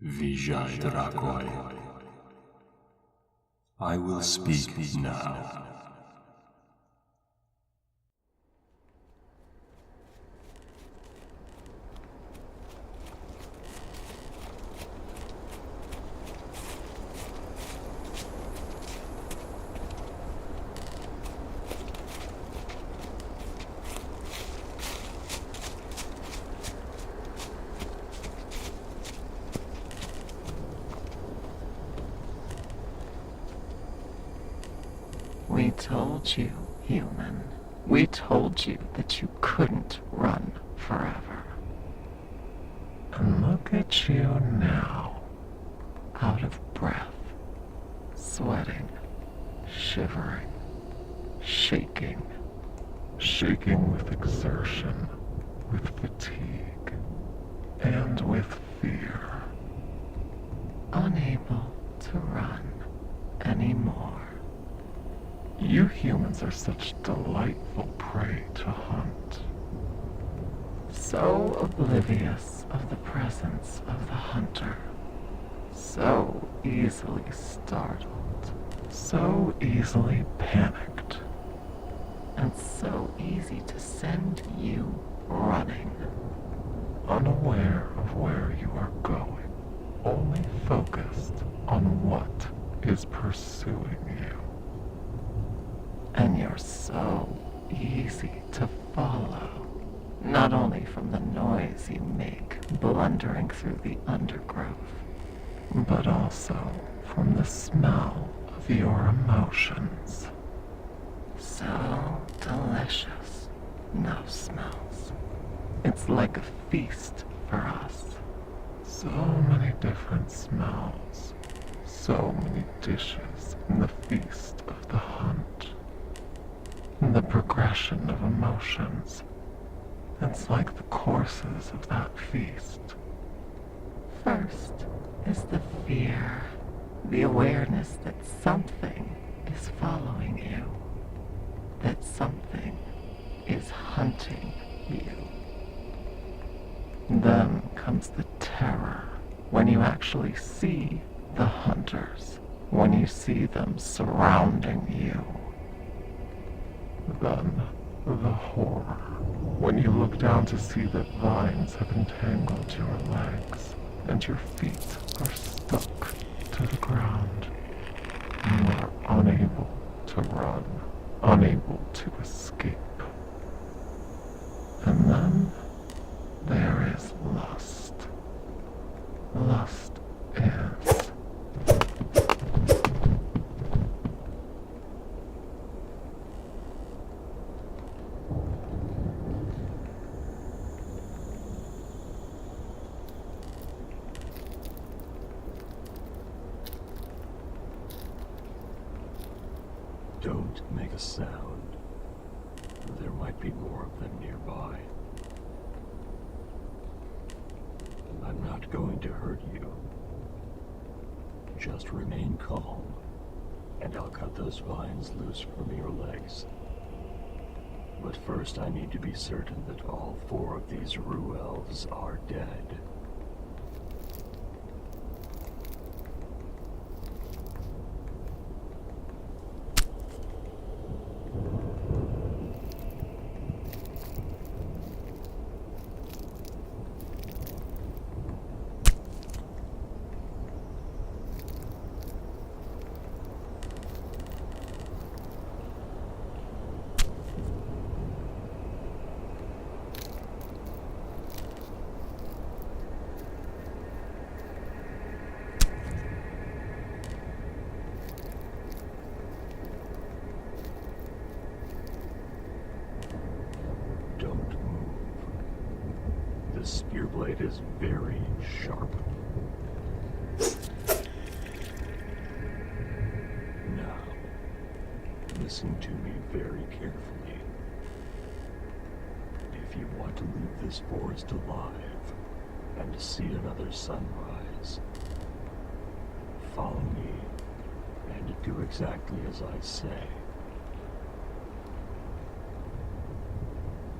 Vijay Drakoi. I will speak now. We told you, human. We told you that you couldn't run forever. And look at you now, out of breath, sweating, shivering, shaking with exertion, with fatigue, and with fear. Unable to run anymore. You humans are such delightful prey to hunt. So oblivious of the presence of the hunter. So easily startled. So easily panicked. And so easy to send you running. Unaware of where you are going. Only focused on what is pursuing you. And you're so easy to follow, not only from the noise you make blundering through the undergrowth, but also from the smell of your emotions. So delicious, no smells. It's like a feast for us. So many different smells, so many dishes in the feast of the hunt. The progression of emotions. It's like the courses of that feast. First is the fear, the awareness that something is following you, that something is hunting you. Then comes the terror, when you actually see the hunters, when you see them surrounding you. Then, the horror, when you look down to see that vines have entangled your legs, and your feet are stuck to the ground. You are unable to run, unable to escape. And then, there is lust. Lust is... Don't make a sound. There might be more of them nearby. I'm not going to hurt you. Just remain calm, and I'll cut those vines loose from your legs. But first I need to be certain that all 4 of these Rue elves are dead. The spear blade is very sharp. Now, listen to me very carefully. If you want to leave this forest alive and to see another sunrise, follow me and do exactly as I say.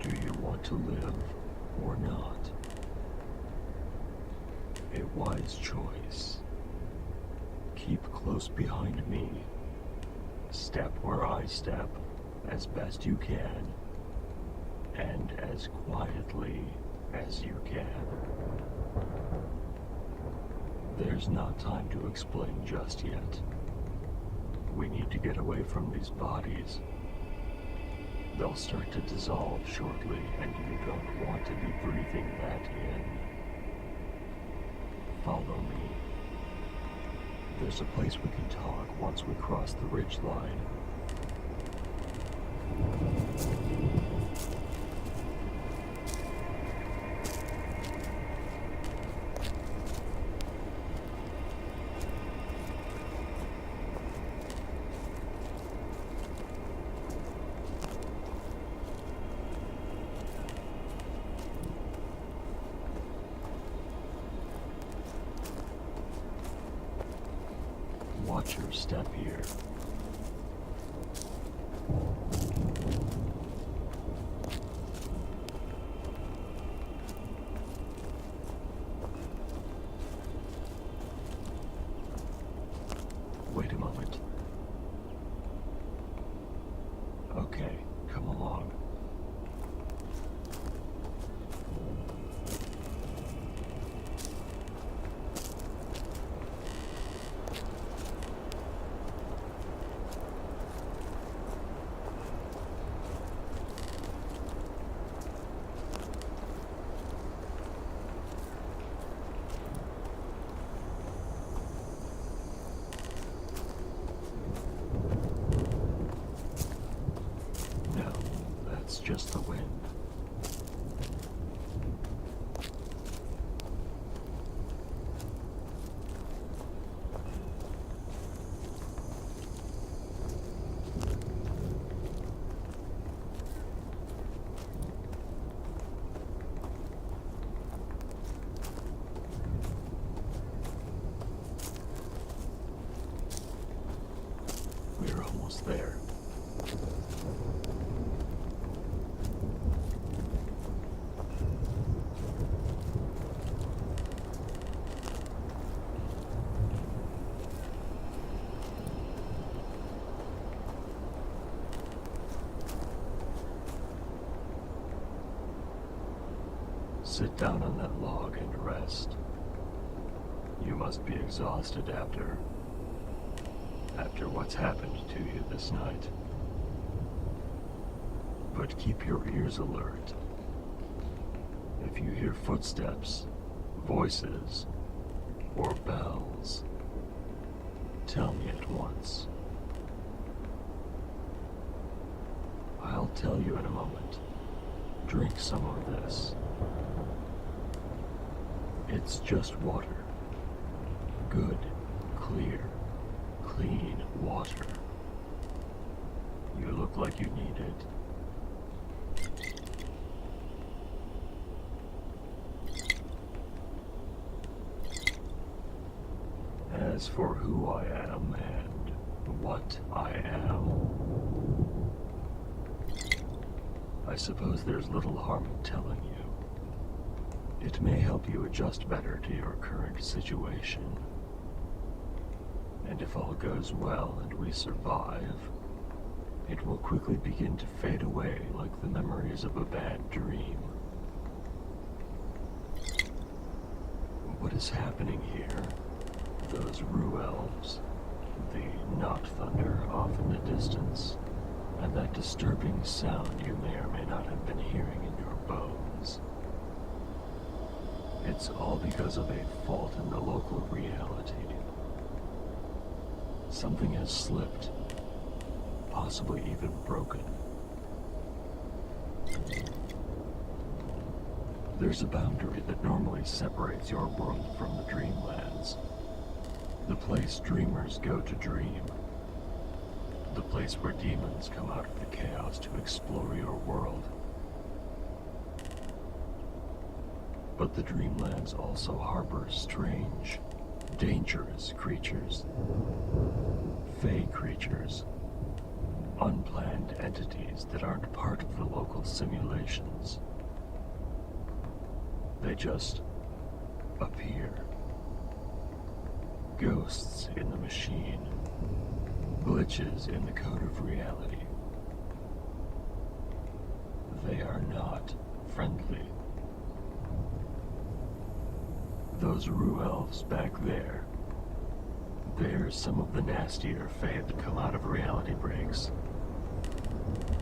Do you want to live or not? a wise choice. Keep close behind me. Step where I step, as best you can, and as quietly as you can. There's not time to explain just yet. We need to get away from these bodies. They'll start to dissolve shortly, and you don't want to be breathing that in. Follow me. There's a place we can talk once we cross the ridge line. Watch your step here. Wait a moment. Okay, come along. No, that's just the wind. We're almost there. Sit down on that log and rest. You must be exhausted after what's happened to you this night. But keep your ears alert. If you hear footsteps, voices, or bells, tell me at once. I'll tell you in a moment. Drink some of this. It's just water. Good, clear, clean water. You look like you need it. As for who I am and what I am, I suppose there's little harm in telling you. It may help you adjust better to your current situation. And if all goes well and we survive, it will quickly begin to fade away like the memories of a bad dream. What is happening here? Those Ruelves, the knot thunder off in the distance, and that disturbing sound you may or may not have been hearing in your bones. It's all because of a fault in the local reality. Something has slipped, possibly even broken. There's a boundary that normally separates your world from the dreamlands. The place dreamers go to dream. The place where demons come out of the chaos to explore your world. But the dreamlands also harbor strange, dangerous creatures. Fey creatures. Unplanned entities that aren't part of the local simulations. They just appear Ghosts in the machine. Glitches in the code of reality. They are not friendly. Those Rue elves back there, they're some of the nastier fae that come out of reality breaks.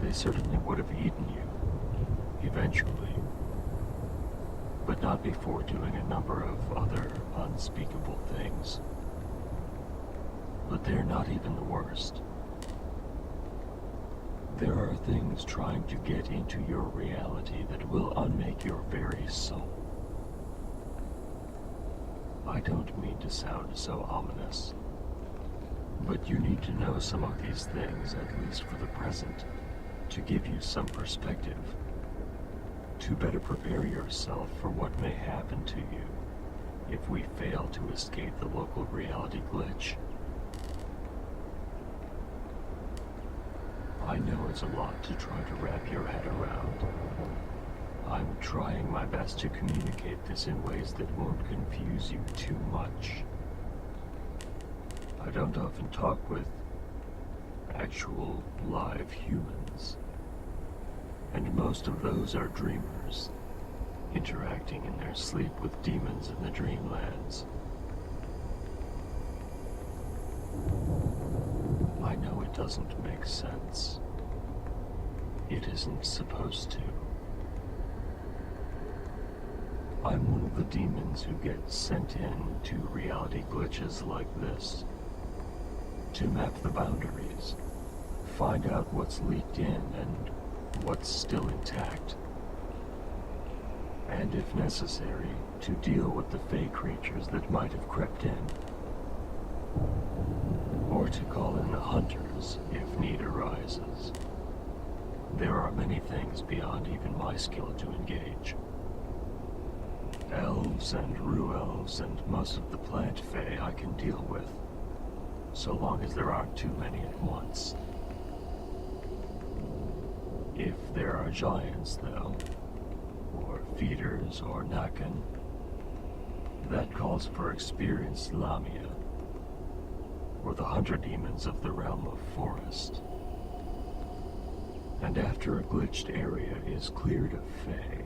They certainly would have eaten you, eventually, but not before doing a number of other unspeakable things. But they're not even the worst. There are things trying to get into your reality that will unmake your very soul. I don't mean to sound so ominous, but you need to know some of these things, at least for the present, to give you some perspective, to better prepare yourself for what may happen to you if we fail to escape the local reality glitch. I know it's a lot to try to wrap your head around. I'm trying my best to communicate this in ways that won't confuse you too much. I don't often talk with actual live humans, and most of those are dreamers, interacting in their sleep with demons in the dreamlands. I know it doesn't make sense. It isn't supposed to. I'm one of the demons who get sent in to reality glitches like this, to map the boundaries, find out what's leaked in and what's still intact, and if necessary, to deal with the fey creatures that might have crept in, or to call in the hunters if need arises. There are many things beyond even my skill to engage. Elves and Rue elves and most of the plant fae I can deal with, so long as there aren't too many at once. If there are giants, though, or feeders or Nakan, that calls for experienced Lamia, or the hunter demons of the realm of forest. And after a glitched area is cleared of fae,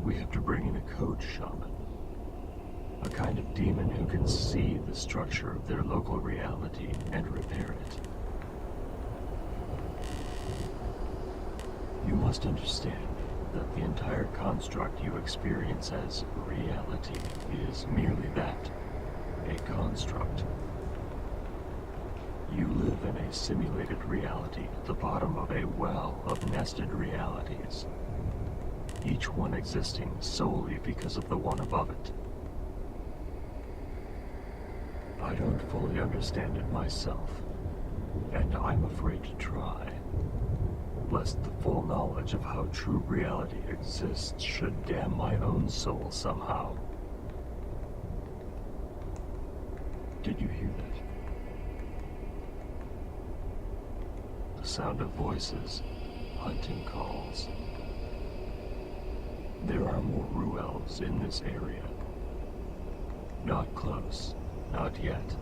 we have to bring in a code shaman, a kind of demon who can see the structure of their local reality and repair it. You must understand that the entire construct you experience as reality is merely that, a construct. You live in a simulated reality at the bottom of a well of nested realities, each one existing solely because of the one above it. I don't fully understand it myself, and I'm afraid to try, lest the full knowledge of how true reality exists should damn my own soul somehow. Did you hear that? The sound of voices, hunting calls. There are more Rue elves in this area. Not close, not yet.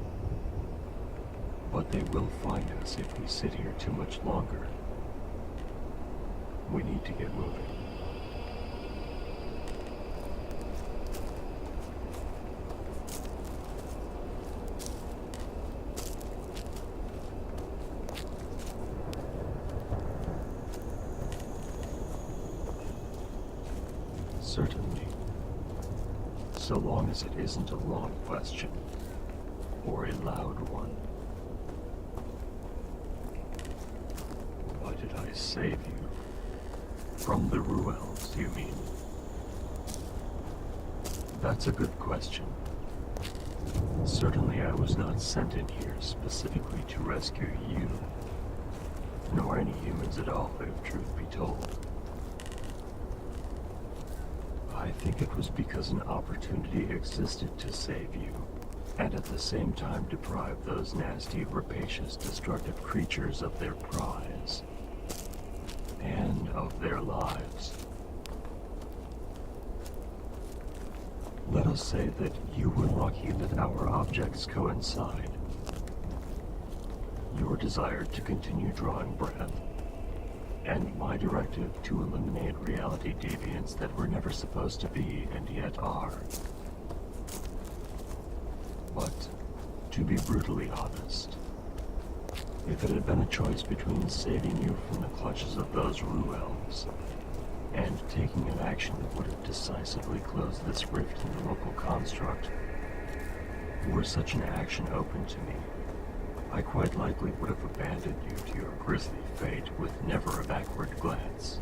But they will find us if we sit here too much longer. We need to get moving. Certainly. So long as it isn't a long question, or a loud one. Why did I save you? From the Rue elves, you mean? That's a good question. Certainly I was not sent in here specifically to rescue you, nor any humans at all, if truth be told. I think it was because an opportunity existed to save you, and at the same time deprive those nasty, rapacious, destructive creatures of their prize, and of their lives. Let us say that you were lucky that our objects coincide. Your desire to continue drawing breath, and my directive to eliminate reality deviants that were never supposed to be and yet are. But, to be brutally honest, if it had been a choice between saving you from the clutches of those Ruells and taking an action that would have decisively closed this rift in the local construct, were such an action open to me, I quite likely would have abandoned you to your grisly fate with never a backward glance.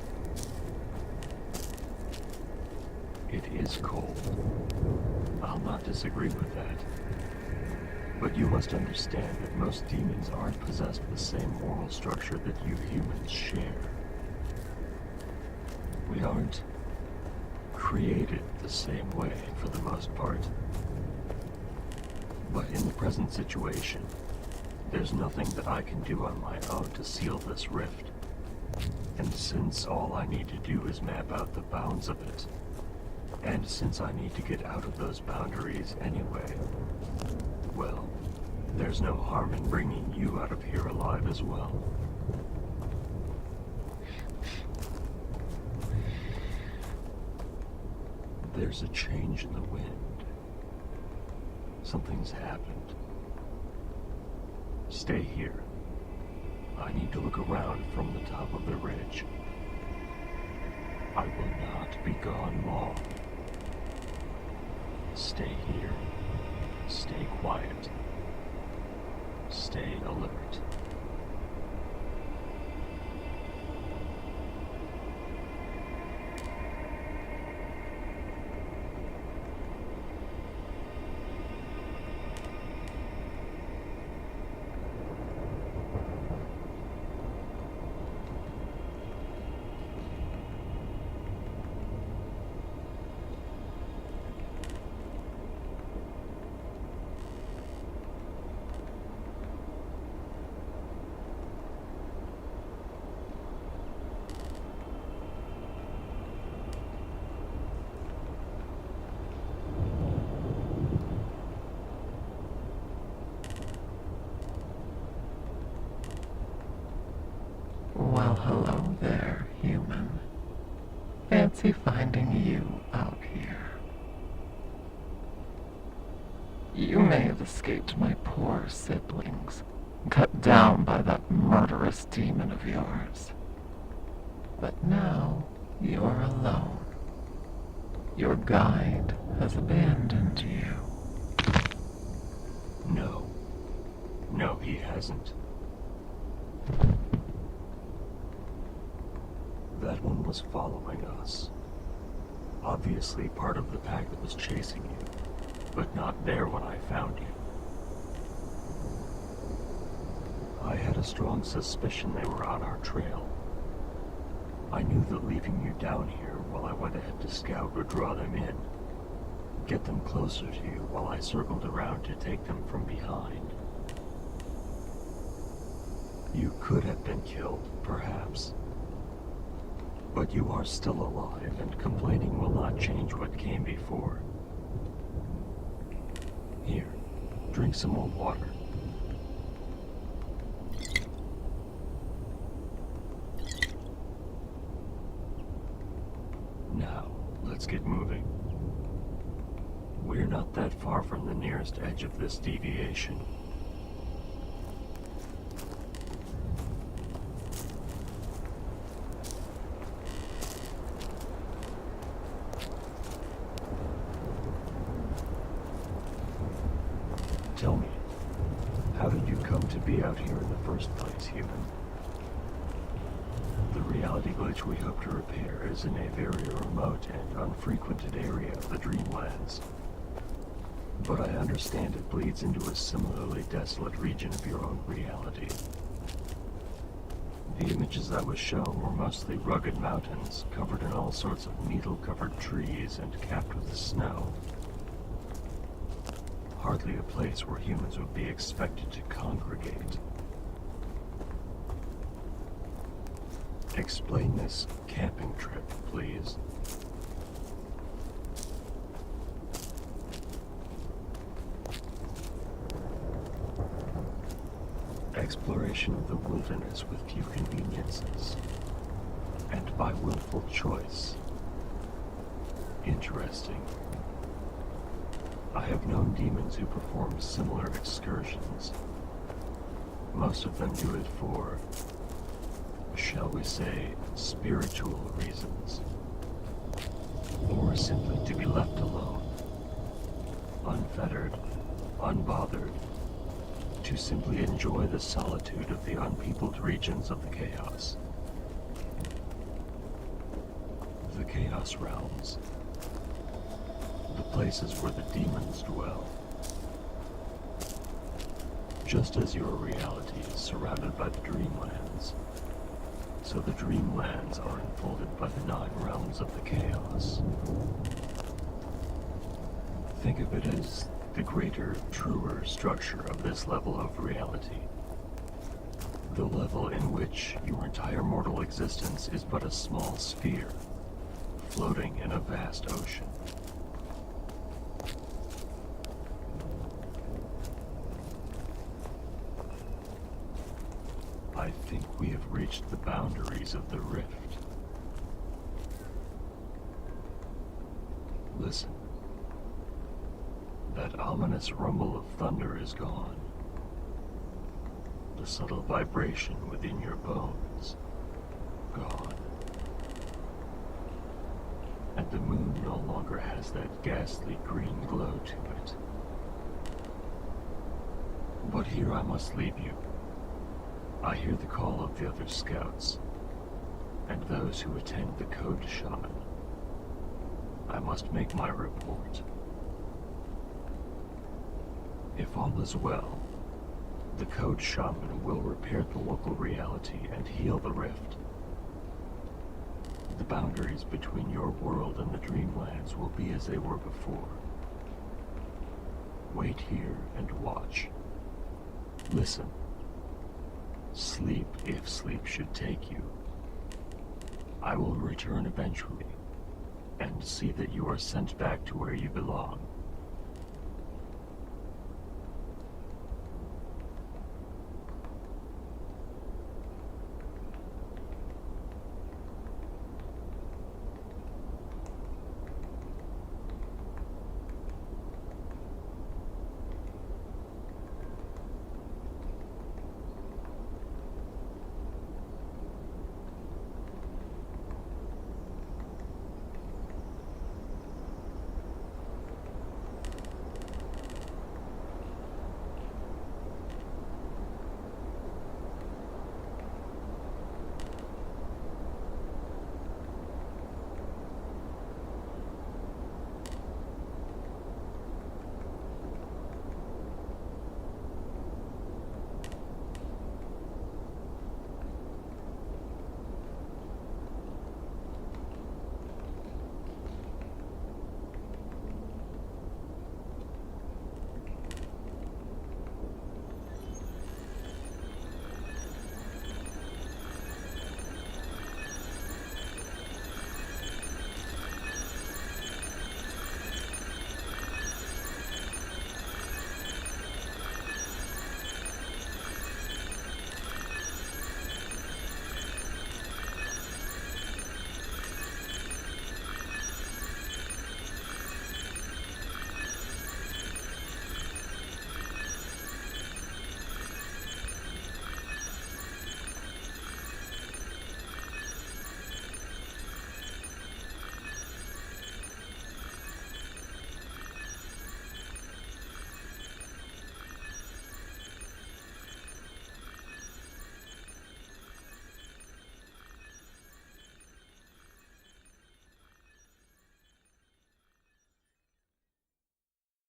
It is cold. I'll not disagree with that. But you must understand that most demons aren't possessed with the same moral structure that you humans share. We aren't created the same way for the most part. But in the present situation, there's nothing that I can do on my own to seal this rift. And since all I need to do is map out the bounds of it, and since I need to get out of those boundaries anyway, well, there's no harm in bringing you out of here alive as well. There's a change in the wind. Something's happened. Stay here. I need to look around from the top of the ridge. I will not be gone long. Stay here. Stay quiet. Stay alert. Well, hello there, human. Fancy finding you out here. You may have escaped my poor siblings, cut down by that murderous demon of yours. But now you're alone. Your guide has abandoned you. No. No, he hasn't. That one was following us. Obviously part of the pack that was chasing you, but not there when I found you. I had a strong suspicion they were on our trail. I knew that leaving you down here while I went ahead to scout would draw them in, get them closer to you while I circled around to take them from behind. You could have been killed, perhaps. But you are still alive, and complaining will not change what came before. Here, drink some more water. Now, let's get moving. We're not that far from the nearest edge of this deviation. Tell me, how did you come to be out here in the first place, human? The reality glitch we hope to repair is in a very remote and unfrequented area of the Dreamlands. But I understand it bleeds into a similarly desolate region of your own reality. The images I was shown were mostly rugged mountains, covered in all sorts of needle-covered trees and capped with snow. Hardly a place where humans would be expected to congregate. Explain this camping trip, please. exploration of the wilderness with few conveniences, and by willful choice. Interesting. I have known demons who perform similar excursions. Most of them do it for, shall we say, spiritual reasons, or simply to be left alone, unfettered, unbothered, to simply enjoy the solitude of the unpeopled regions of the chaos. The Chaos Realms, the places where the demons dwell. Just as your reality is surrounded by the Dreamlands, so the Dreamlands are enfolded by the 9 realms of the chaos. Think of it as the greater, truer structure of this level of reality. The level in which your entire mortal existence is but a small sphere, floating in a vast ocean. I think we have reached the boundaries of the rift. Listen. That ominous rumble of thunder is gone. The subtle vibration within your bones, gone. And the moon no longer has that ghastly green glow to it. But here I must leave you. I hear the call of the other scouts, and those who attend the code shaman. I must make my report. If all is well, the code shaman will repair the local reality and heal the rift. The boundaries between your world and the Dreamlands will be as they were before. Wait here and watch. Listen. Sleep if sleep should take you. I will return eventually, and see that you are sent back to where you belong.